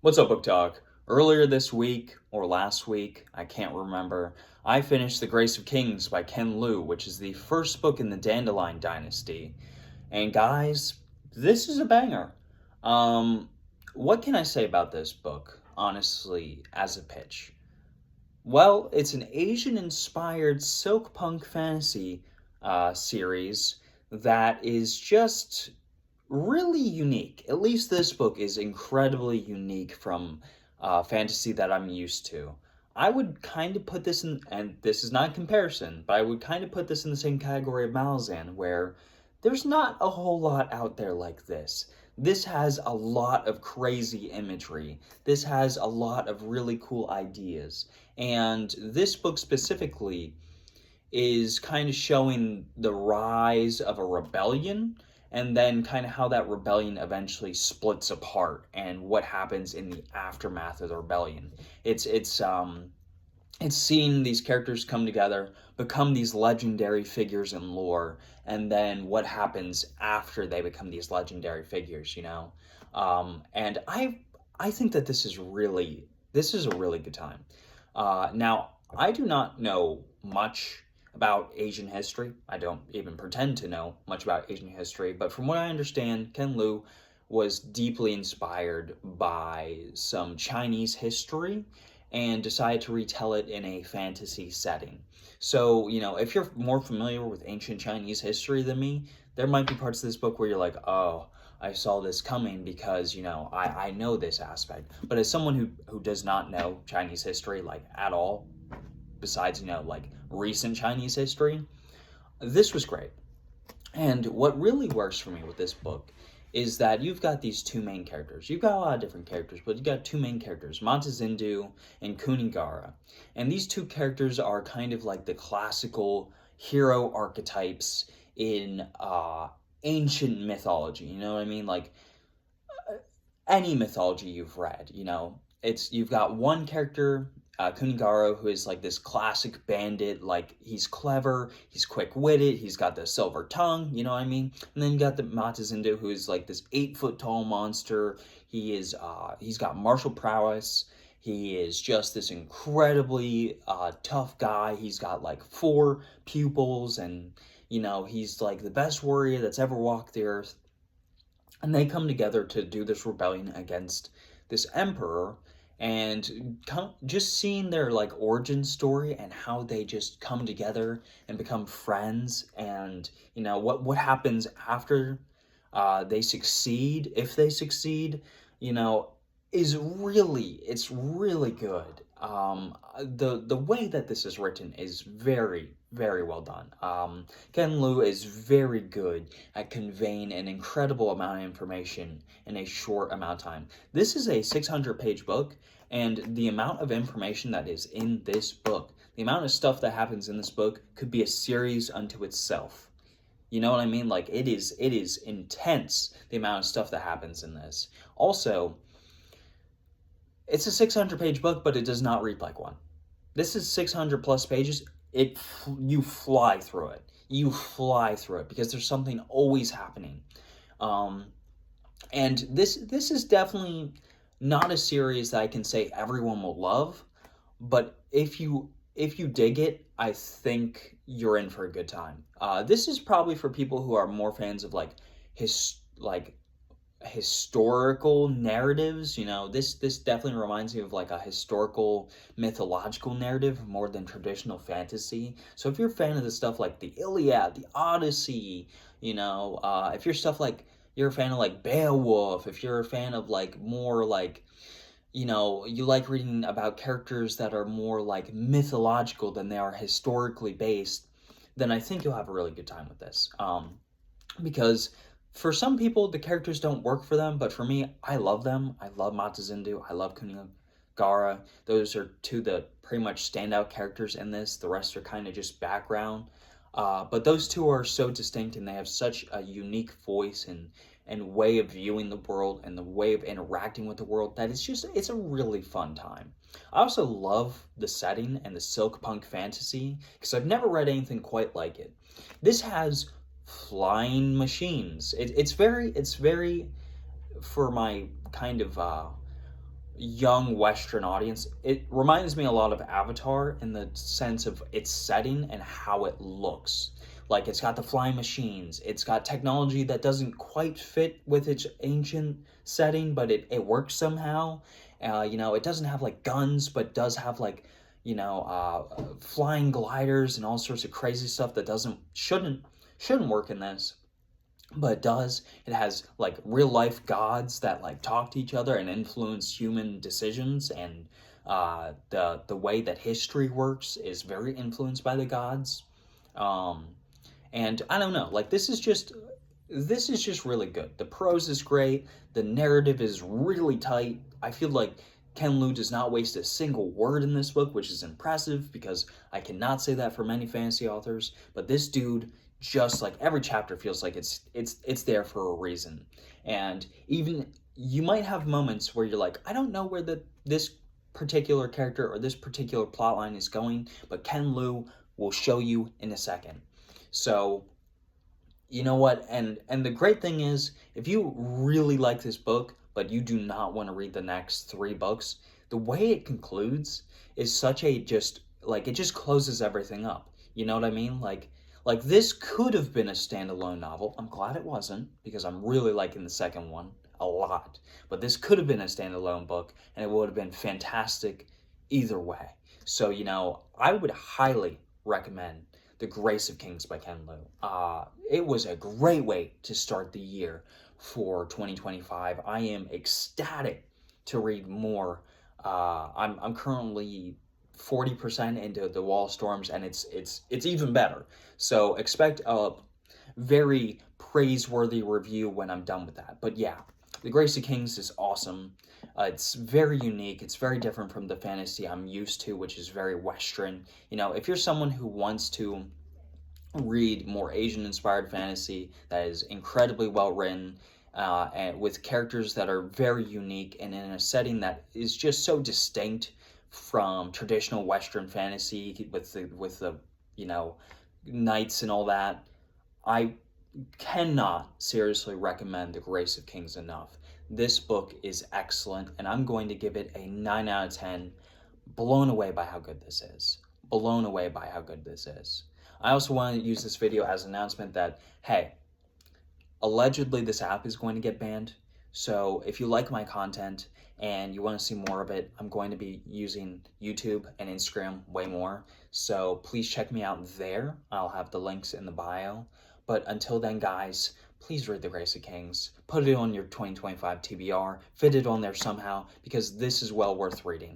What's up, Book Talk? Earlier this week or last week, I can't remember, I finished The Grace of Kings by Ken Liu, which is the first book in the Dandelion Dynasty. And guys, this is a banger. Um, what can I say about this book, honestly, as a pitch? Well, it's an Asian inspired silk punk fantasy series that is just really unique. At least this book is incredibly unique from fantasy that I'm used to. I would kind of put this in, and this is not a comparison, but I would kind of put this in the same category of Malazan, where there's not a whole lot out there like this. This has a lot of crazy imagery. This has a lot of really cool ideas. And this book specifically is kind of showing the rise of a rebellion and then kind of how that rebellion eventually splits apart and what happens in the aftermath of the rebellion. It's seeing these characters come together, become these legendary figures in lore, and then what happens after they become these legendary figures. And I think that this is a really good time. Now, I do not know much about Asian history. I don't even pretend to know much about Asian history, but from what I understand, Ken Liu was deeply inspired by some Chinese history and decided to retell it in a fantasy setting. So, if you're more familiar with ancient Chinese history than me, there might be parts of this book where you're like, oh, I saw this coming because, I know this aspect. But as someone who does not know Chinese history, like, at all, besides, like, recent Chinese history, this was great. And what really works for me with this book is that you've got these two main characters. You've got a lot of different characters, but you've got two main characters, Montezindu and Kunigara. And these two characters are kind of like the classical hero archetypes in ancient mythology. You know what I mean? Like any mythology you've read, you've got one character, Kunigaro, who is like this classic bandit. Like, he's clever, he's quick-witted, he's got the silver tongue, you know what I mean? And then you got the Matazindu, who is like this 8-foot tall monster. He's got martial prowess. He is just this incredibly tough guy. He's got like 4 pupils, and he's like the best warrior that's ever walked the earth. And they come together to do this rebellion against this emperor, and just seeing their like origin story and how they just come together and become friends, and what happens after they succeed, if they succeed, you know it's really good. The way that this is written is very, very well done. Ken Liu is very good at conveying an incredible amount of information in a short amount of time. This is a 600-page book, and the amount of information that is in this book, the amount of stuff that happens in this book, could be a series unto itself. You know what I mean? Like, it is intense, the amount of stuff that happens in this. Also, it's a 600-page book, but it does not read like one. This is 600 plus pages. You fly through it. You fly through it because there's something always happening. Um, and this is definitely not a series that I can say everyone will love, but if you dig it, I think you're in for a good time. This is probably for people who are more fans of like historical narratives. This definitely reminds me of like a historical mythological narrative more than traditional fantasy. So if you're a fan of the stuff like the Iliad, the Odyssey, if you're a fan of like Beowulf, if you're a fan of like more like, you like reading about characters that are more like mythological than they are historically based, then I think you'll have a really good time with this. Because for some people, the characters don't work for them, but for me, I love them. I love Matazindu. I love Kunigara. Those are two the pretty much standout characters in this. The rest are kind of just background. But those two are so distinct, and they have such a unique voice and way of viewing the world and the way of interacting with the world that it's a really fun time. I also love the setting and the silk punk fantasy because I've never read anything quite like it. This has flying machines. It's very, for my kind of young Western audience. It reminds me a lot of Avatar in the sense of its setting and how it looks. Like it's got the flying machines, it's got technology that doesn't quite fit with its ancient setting, but it works somehow. It doesn't have like guns, but does have like flying gliders and all sorts of crazy stuff that doesn't shouldn't work in this, but it does. It has like real life gods that like talk to each other and influence human decisions, and the way that history works is very influenced by the gods. Um, and I don't know, like this is just really good. The prose is great. The narrative is really tight. I feel like Ken Liu does not waste a single word in this book, which is impressive because I cannot say that for many fantasy authors. But this dude, just like every chapter, feels like it's there for a reason. And even you might have moments where you're like, I don't know where this particular character or this particular plot line is going, but Ken Liu will show you in a second. So you know what, and the great thing is, if you really like this book but you do not want to read the next three books, the way it concludes is such a just like it just closes everything up. You know what I mean? Like this could have been a standalone novel. I'm glad it wasn't, because I'm really liking the second one a lot. But this could have been a standalone book and it would have been fantastic either way. So I would highly recommend The Grace of Kings by Ken Liu. It was a great way to start the year for 2025. I am ecstatic to read more. I'm currently 40% into The Wall Storms, and it's even better. So expect a very praiseworthy review when I'm done with that. But yeah, The Grace of Kings is awesome. It's very unique. It's very different from the fantasy I'm used to, which is very Western. If you're someone who wants to read more Asian-inspired fantasy that is incredibly well written, and with characters that are very unique and in a setting that is just so distinct from traditional Western fantasy with the knights and all that, I cannot seriously recommend The Grace of Kings enough. This book is excellent, and I'm going to give it a 9 out of 10. Blown away by how good this is. Blown away by how good this is. I also want to use this video as an announcement that, hey, allegedly this app is going to get banned. So if you like my content and you want to see more of it, I'm going to be using YouTube and Instagram way more. So please check me out there. I'll have the links in the bio. But until then, guys, please read The Grace of Kings. Put it on your 2025 TBR. Fit it on there somehow, because this is well worth reading.